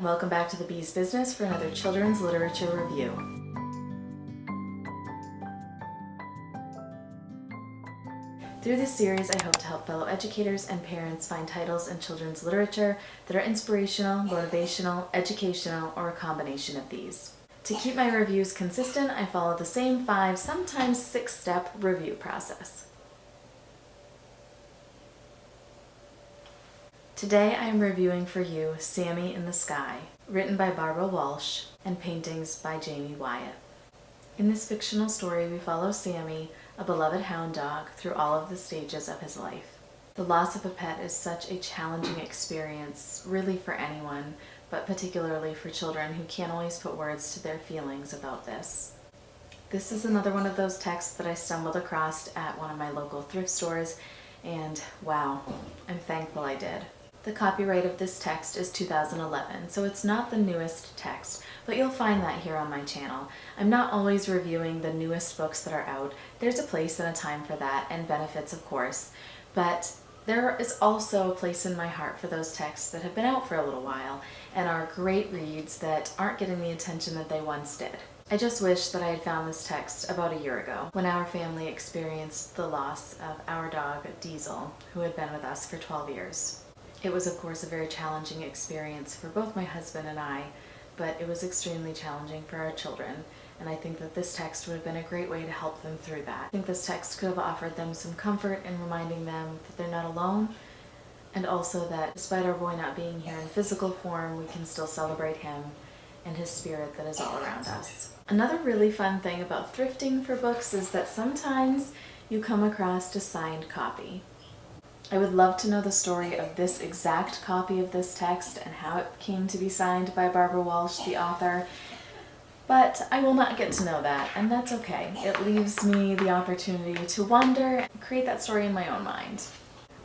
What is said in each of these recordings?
Welcome back to the Bee's Business for another children's literature review. Through this series, I hope to help fellow educators and parents find titles in children's literature that are inspirational, motivational, educational, or a combination of these. To keep my reviews consistent, I follow the same 5, sometimes 6-step review process. Today I am reviewing for you Sammy in the Sky, written by Barbara Walsh and paintings by Jamie Wyatt. In this fictional story, we follow Sammy, a beloved hound dog, through all of the stages of his life. The loss of a pet is such a challenging experience, really for anyone, but particularly for children who can't always put words to their feelings about this. This is another one of those texts that I stumbled across at one of my local thrift stores, and wow, I'm thankful I did. The copyright of this text is 2011, so it's not the newest text, but you'll find that here on my channel. I'm not always reviewing the newest books that are out. There's a place and a time for that, and benefits of course, but there is also a place in my heart for those texts that have been out for a little while and are great reads that aren't getting the attention that they once did. I just wish that I had found this text about a year ago, when our family experienced the loss of our dog, Diesel, who had been with us for 12 years. It was, of course, a very challenging experience for both my husband and I, but it was extremely challenging for our children, and I think that this text would have been a great way to help them through that. I think this text could have offered them some comfort in reminding them that they're not alone, and also that despite our boy not being here in physical form, we can still celebrate him and his spirit that is all around us. Another really fun thing about thrifting for books is that sometimes you come across a signed copy. I would love to know the story of this exact copy of this text and how it came to be signed by Barbara Walsh, the author, but I will not get to know that, and that's okay. It leaves me the opportunity to wonder and create that story in my own mind.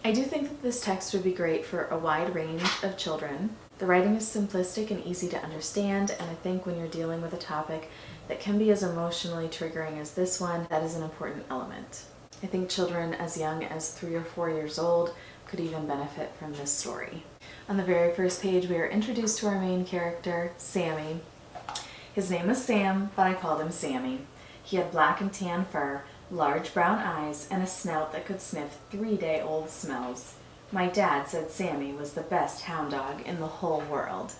I do think that this text would be great for a wide range of children. The writing is simplistic and easy to understand, and I think when you're dealing with a topic that can be as emotionally triggering as this one, that is an important element. I think children as young as 3 or 4 years old could even benefit from this story. On the very first page, we are introduced to our main character, Sammy. His name was Sam, but I called him Sammy. He had black and tan fur, large brown eyes, and a snout that could sniff 3-day-old smells. My dad said Sammy was the best hound dog in the whole world.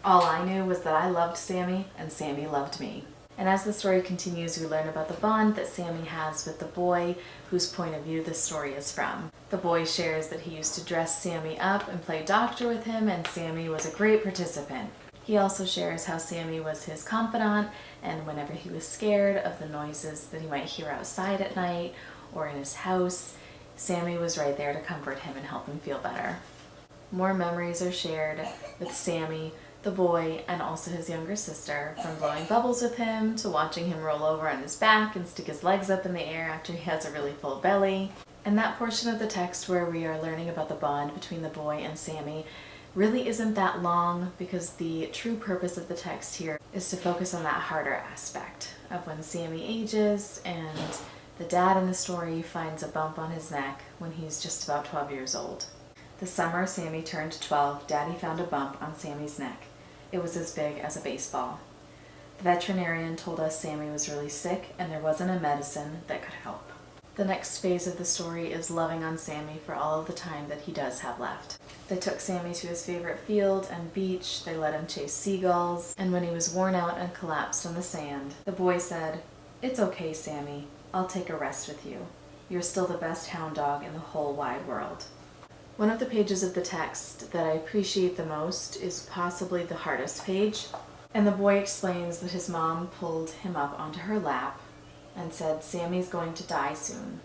All I knew was that I loved Sammy, and Sammy loved me. And as the story continues, we learn about the bond that Sammy has with the boy whose point of view this story is from. The boy shares that he used to dress Sammy up and play doctor with him, and Sammy was a great participant. He also shares how Sammy was his confidant, and whenever he was scared of the noises that he might hear outside at night or in his house, Sammy was right there to comfort him and help him feel better. More memories are shared with Sammy, the boy, and also his younger sister, from blowing bubbles with him to watching him roll over on his back and stick his legs up in the air after he has a really full belly. And that portion of the text where we are learning about the bond between the boy and Sammy really isn't that long, because the true purpose of the text here is to focus on that harder aspect of when Sammy ages and the dad in the story finds a bump on his neck when he's just about 12 years old. The summer Sammy turned 12, Daddy found a bump on Sammy's neck. It was as big as a baseball. The veterinarian told us Sammy was really sick and there wasn't a medicine that could help. The next phase of the story is loving on Sammy for all of the time that he does have left. They took Sammy to his favorite field and beach, they let him chase seagulls, and when he was worn out and collapsed on the sand, the boy said, "It's okay, Sammy, I'll take a rest with you. You're still the best hound dog in the whole wide world." One of the pages of the text that I appreciate the most is possibly the hardest page, and the boy explains that his mom pulled him up onto her lap and said, "Sammy's going to die soon.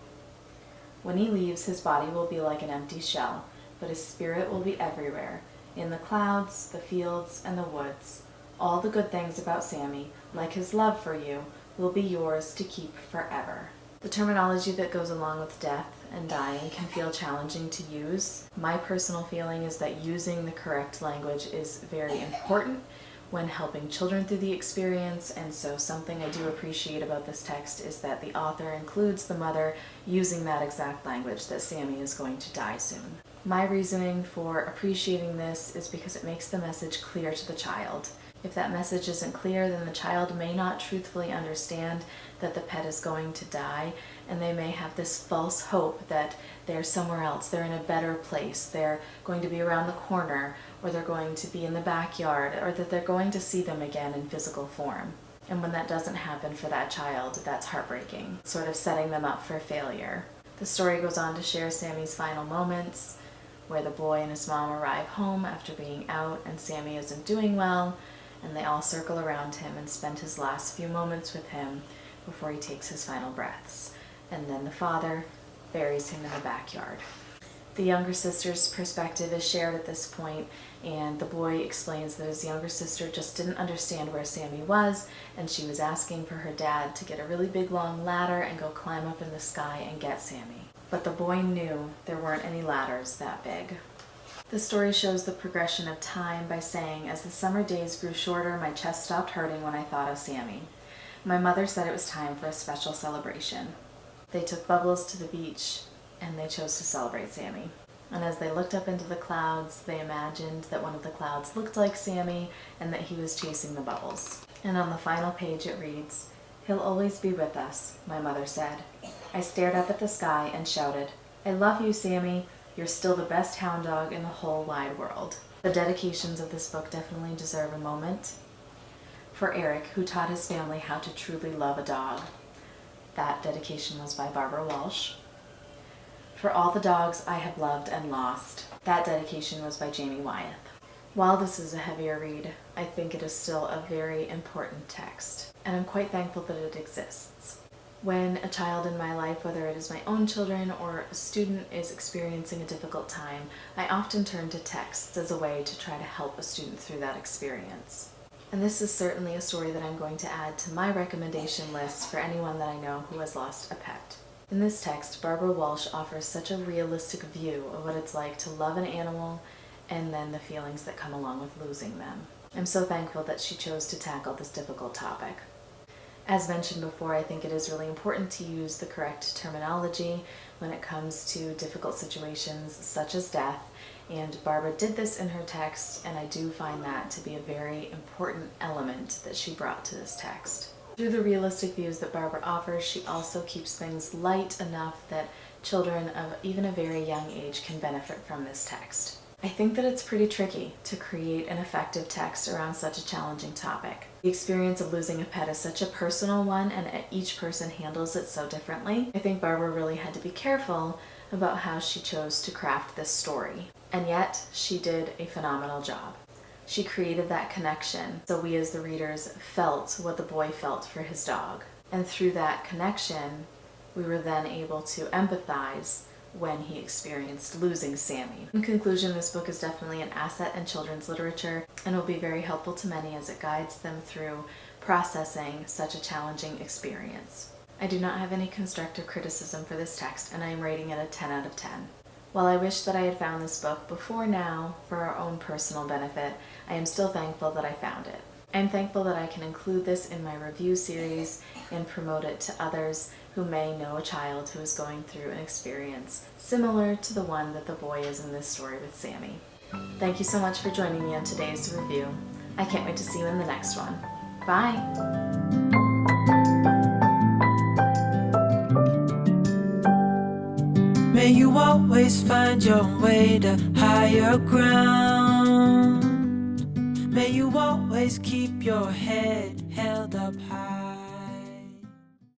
When he leaves, his body will be like an empty shell, but his spirit will be everywhere, in the clouds, the fields, and the woods. All the good things about Sammy, like his love for you, will be yours to keep forever." The terminology that goes along with death and dying can feel challenging to use. My personal feeling is that using the correct language is very important when helping children through the experience, and so something I do appreciate about this text is that the author includes the mother using that exact language, that Sammy is going to die soon. My reasoning for appreciating this is because it makes the message clear to the child. If that message isn't clear, then the child may not truthfully understand that the pet is going to die, and they may have this false hope that they're somewhere else, they're in a better place, they're going to be around the corner, or they're going to be in the backyard, or that they're going to see them again in physical form. And when that doesn't happen for that child, that's heartbreaking, sort of setting them up for failure. The story goes on to share Sammy's final moments, where the boy and his mom arrive home after being out and Sammy isn't doing well, and they all circle around him and spend his last few moments with him before he takes his final breaths. And then the father buries him in the backyard. The younger sister's perspective is shared at this point, and the boy explains that his younger sister just didn't understand where Sammy was, and she was asking for her dad to get a really big long ladder and go climb up in the sky and get Sammy. But the boy knew there weren't any ladders that big. The story shows the progression of time by saying, as the summer days grew shorter, my chest stopped hurting when I thought of Sammy. My mother said it was time for a special celebration. They took Bubbles to the beach, and they chose to celebrate Sammy. And as they looked up into the clouds, they imagined that one of the clouds looked like Sammy and that he was chasing the bubbles. And on the final page it reads, "He'll always be with us," my mother said. I stared up at the sky and shouted, "I love you, Sammy. You're still the best hound dog in the whole wide world." The dedications of this book definitely deserve a moment. For Eric, who taught his family how to truly love a dog. That dedication was by Barbara Walsh. For all the dogs I have loved and lost. That dedication was by Jamie Wyeth. While this is a heavier read, I think it is still a very important text, and I'm quite thankful that it exists. When a child in my life, whether it is my own children or a student, is experiencing a difficult time, I often turn to texts as a way to try to help a student through that experience. And this is certainly a story that I'm going to add to my recommendation list for anyone that I know who has lost a pet. In this text, Barbara Walsh offers such a realistic view of what it's like to love an animal and then the feelings that come along with losing them. I'm so thankful that she chose to tackle this difficult topic. As mentioned before, I think it is really important to use the correct terminology when it comes to difficult situations such as death, and Barbara did this in her text, and I do find that to be a very important element that she brought to this text. Through the realistic views that Barbara offers, she also keeps things light enough that children of even a very young age can benefit from this text. I think that it's pretty tricky to create an effective text around such a challenging topic. The experience of losing a pet is such a personal one, and each person handles it so differently. I think Barbara really had to be careful about how she chose to craft this story. And yet, she did a phenomenal job. She created that connection, so we as the readers felt what the boy felt for his dog. And through that connection, we were then able to empathize when he experienced losing Sammy. In conclusion, this book is definitely an asset in children's literature and will be very helpful to many as it guides them through processing such a challenging experience. I do not have any constructive criticism for this text, and I am rating it a 10 out of 10. While I wish that I had found this book before now for our own personal benefit, I am still thankful that I found it. I am thankful that I can include this in my review series and promote it to others who may know a child who is going through an experience similar to the one that the boy is in this story with Sammy. Thank you so much for joining me on today's review. I can't wait to see you in the next one. Bye! May you always find your way to higher ground. May you always keep your head held up high.